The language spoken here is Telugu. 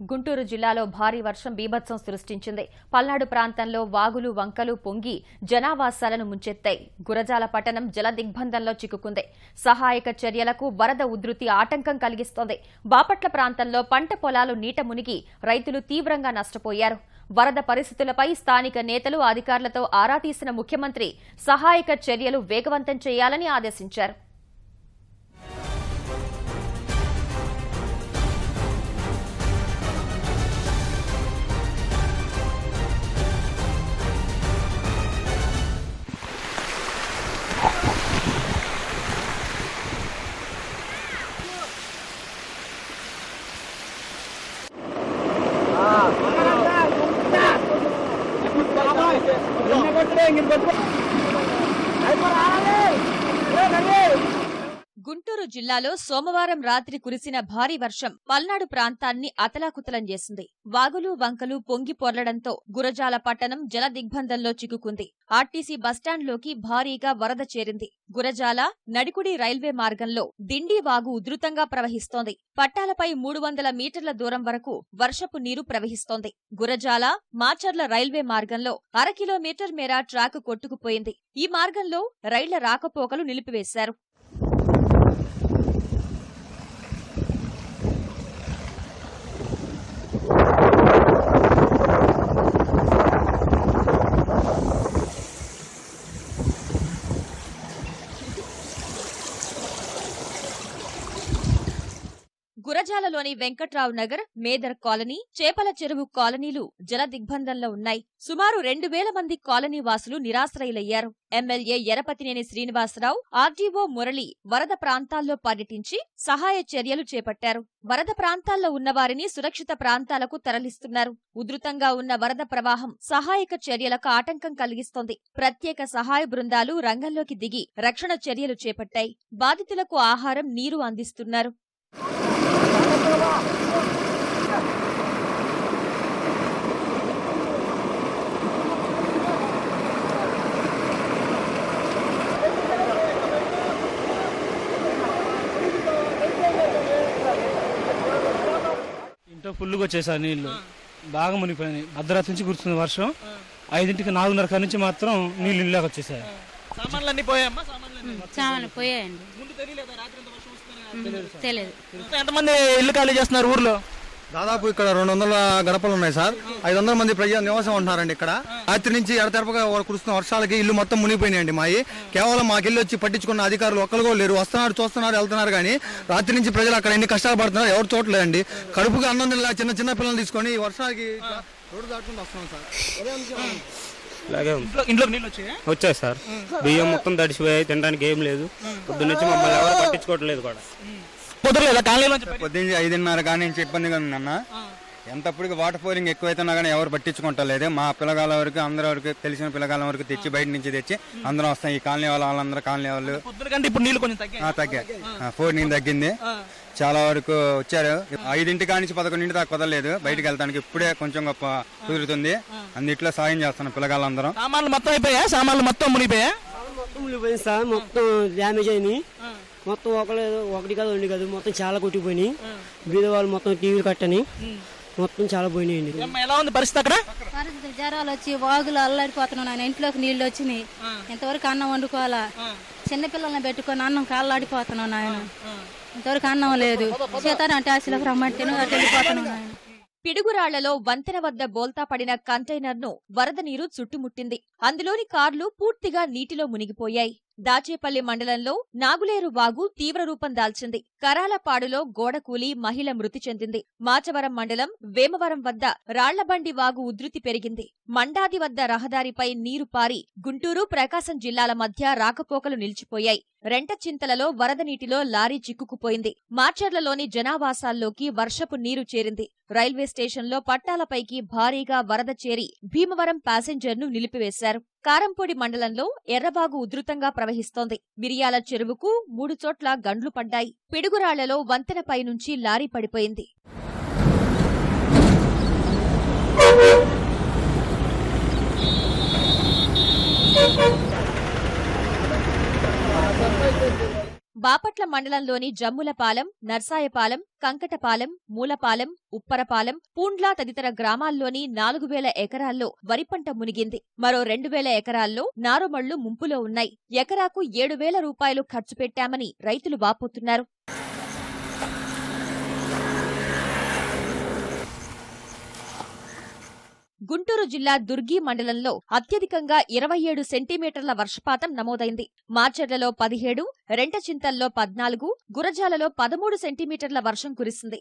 గుంటూరు జిల్లాలో భారీ వర్షం బీభత్సం సృష్టించింది. పల్నాడు ప్రాంతంలో వాగులు వంకలు పొంగి జనావాసాలను ముంచెత్తాయి. గురజాల పట్టణం జల దిగ్బంధంలో చిక్కుకుంది. సహాయక చర్యలకు వరద ఉధృతి ఆటంకం కలిగిస్తోంది. బాపట్ల ప్రాంతంలో పంట పొలాలు నీట మునిగి రైతులు తీవ్రంగా నష్టపోయారు. వరద పరిస్థితులపై స్థానిక నేతలు అధికారులతో ఆరా తీసిన ముఖ్యమంత్రి సహాయక చర్యలు వేగవంతం చేయాలని ఆదేశించారు. గుంటూరు జిల్లాలో సోమవారం రాత్రి కురిసిన భారీ వర్షం పల్నాడు ప్రాంతాన్ని అతలాకుతలం చేసింది. వాగులు వంకలు పొంగి పొర్లడంతో గురజాల పట్టణం జల దిగ్బంధంలో చిక్కుకుంది. ఆర్టీసీ బస్టాండ్లోకి భారీగా వరద చేరింది. గురజాల నడికుడి రైల్వే మార్గంలో దిండి వాగు ఉధృతంగా ప్రవహిస్తోంది. పట్టాలపై 300 మీటర్ల దూరం వరకు వర్షపు నీరు ప్రవహిస్తోంది. గురజాల మాచర్ల రైల్వే మార్గంలో 1/2 కిలోమీటర్ మేర ట్రాక్ కొట్టుకుపోయింది. ఈ మార్గంలో రైళ్ల రాకపోకలు నిలిపివేశారు. గురజాలలోని వెంకట్రావు నగర్, మేదర్ కాలనీ, చేపల చెరువు కాలనీలు జల దిగ్బంధంలో ఉన్నాయి. సుమారు 2000 మంది కాలనీ వాసులు నిరాశ్రయులయ్యారు. ఎమ్మెల్యే ఎరపతినేని శ్రీనివాసరావు, ఆర్డీఓ మురళి వరద ప్రాంతాల్లో పర్యటించి సహాయ చర్యలు చేపట్టారు. వరద ప్రాంతాల్లో ఉన్నవారిని సురక్షిత ప్రాంతాలకు తరలిస్తున్నారు. ఉధృతంగా ఉన్న వరద ప్రవాహం సహాయక చర్యలకు ఆటంకం కలిగిస్తోంది. ప్రత్యేక సహాయ బృందాలు రంగంలోకి దిగి రక్షణ చర్యలు చేపట్టాయి. బాధితులకు ఆహారం, నీరు అందిస్తున్నారు. ఇంట్లో ఫుల్గా వచ్చేసారు నీళ్లు, బాగా మునిగిపోయినాయి. అర్ధరాత్రి నుంచి కురుస్తుంది వర్షం. 5ంటికి 4:30 నుంచి మాత్రం నీళ్ళు ఇళ్ళకి వచ్చేసాయి. సామాన్లన్నీ పోయాయమ్మా? సామాన్లు పోయాయండి. తెలియదు. ఎంతమంది ఇల్లు ఖాళీ చేస్తున్నారు ఊర్లో? దాదాపు ఇక్కడ 200 గడపలు ఉన్నాయి సార్. 500 మంది ప్రజలు నివాసం ఉంటున్నారండి ఇక్కడ. రాత్రి నుంచి ఎడతెరపగా కురుస్తున్న వర్షాలకి ఇల్లు మొత్తం మునిగిపోయినాయండి. మాయి కేవలం మాకు ఇల్లు వచ్చి పట్టించుకున్న అధికారులు ఒక్కరు కూడా లేరు. వస్తున్నారు, చూస్తున్నారు, వెళ్తున్నారు. కానీ రాత్రి నుంచి ప్రజలు అక్కడ ఎన్ని కష్టాలు పడుతున్నారు ఎవరు చూడలేదండి. కడుపుగా అన్నం తినలా చిన్న చిన్న పిల్లలు తీసుకొని ఈ వర్షాలకి రోడ్డు దాటుకుంటూ వస్తున్నాం సార్. ఇంట్లోకి నీళ్ళు వచ్చాయి సార్. బియ్యం మొత్తం తడిసిపోయాయి, తినడానికి ఏం లేదు. పొద్దున్న నుంచి మమ్మల్ని ఎవరు పట్టించుకోవట్లేదు కూడా. పొద్దులేదా కాలనీలో? పొద్దున్న 5:30 కానీ నుంచి ఇబ్బందిగా ఉంది అన్న. ఎంతప్పటికి వాటర్ ఫ్లోరింగ్ ఎక్కువైతున్నా కానీ ఎవరు పట్టించుకుంటలేదు. మా పిల్లగాల వరకు అందరి వరకు తెలిసిన పిల్లగాల వరకు తెచ్చి బయట నుంచి తెచ్చి అందరం వస్తాం. ఈ కాలనీ వాళ్ళందరూ కాలనీ వాళ్ళు తగ్గాయి. 4 నుంచి తగ్గింది. చాలా వరకు వచ్చారు. 5ంటి కాడి నుంచి 11ంటి దాకా కుదరలేదు బయటకు వెళ్తానికి. ఇప్పుడే కొంచెం గొప్ప కుదురుతుంది. అన్నిట్లో సాయం చేస్తున్నాం పిల్లగాళ్ళందరం. సామాన్లు మొత్తం అయిపోయా? సామాన్లు మొత్తం మునిగిపోయా? మునిగిపోయింది సార్. మొత్తం డ్యామేజ్ అయినాయి. మొత్తం ఒకటి కాదు 2 కాదు, మొత్తం చాలా కొట్టిపోయినాయి. బీద వాళ్ళు మొత్తం టీవీలు కట్టని మొత్తం చాలా పోయినాయండి. ఎలా ఉంది పరిస్థితి అక్కడ? పరిస్థితి జ్వరాలు వచ్చి వాగులు అల్లాడిపోతున్నాం. ఆయన ఇంట్లోకి నీళ్లు వచ్చినాయి. ఇంతవరకు అన్నం వండుకోవాలా? చిన్నపిల్లల్ని పెట్టుకొని అన్నం కాళ్ళాడిపోతున్నాం నాయన. ఇంతవరకు అన్నం లేదు. సీతారాం టాక్సీలకు రమ్మంటే వెళ్ళిపోతున్నాం నాయన. పిడుగురాళ్లలో వంతెన వద్ద బోల్తా పడిన కంటైనర్ను వరద నీరు చుట్టుముట్టింది. అందులోని కార్లు పూర్తిగా నీటిలో మునిగిపోయాయి. దాచేపల్లి మండలంలో నాగులేరు వాగు తీవ్ర రూపం దాల్చింది. కరాలపాడులో గోడ కూలి మహిళ మృతి చెందింది. మాచవరం మండలం వేమవరం వద్ద రాళ్లబండి వాగు ఉధృతి పెరిగింది. మండాది వద్ద రహదారిపై నీరు పారి గుంటూరు, ప్రకాశం జిల్లాల మధ్య రాకపోకలు నిలిచిపోయాయి. రెంటచింతలలో వరద నీటిలో లారీ చిక్కుకుపోయింది. మాచర్లలోని జనావాసాల్లోకి వర్షపు నీరు చేరింది. రైల్వే స్టేషన్లో పట్టాలపైకి భారీగా వరద చేరి భీమవరం ప్యాసింజర్ను నిలిపివేశారు. కారంపొడి మండలంలో ఎర్రవాగు ఉధృతంగా ప్రవహిస్తోంది. మిరియాల చెరువుకు 3 చోట్ల గండ్లు పడ్డాయి. పిడుగురాళ్లలో వంతెనపై నుంచి లారీ పడిపోయింది. బాపట్ల మండలంలోని జమ్ములపాలెం, నర్సాయపాలెం, కంకటపాలెం, మూలపాలెం, ఉప్పరపాలెం, పూండ్ల తదితర గ్రామాల్లోని 4000 ఎకరాల్లో వరి పంట మునిగింది. మరో 2000 ఎకరాల్లో నారుమళ్లు ముంపులో ఉన్నాయి. ఎకరాకు 7,000 రూపాయలు ఖర్చు పెట్టామని రైతులు వాపోతున్నారు. గుంటూరు జిల్లా దుర్గి మండలంలో అత్యధికంగా 27 సెంటీమీటర్ల వర్షపాతం నమోదైంది. మార్చెర్లలో 17, రెంటచింతల్లో 14, గురజాలలో 13 సెంటీమీటర్ల వర్షం కురిసింది.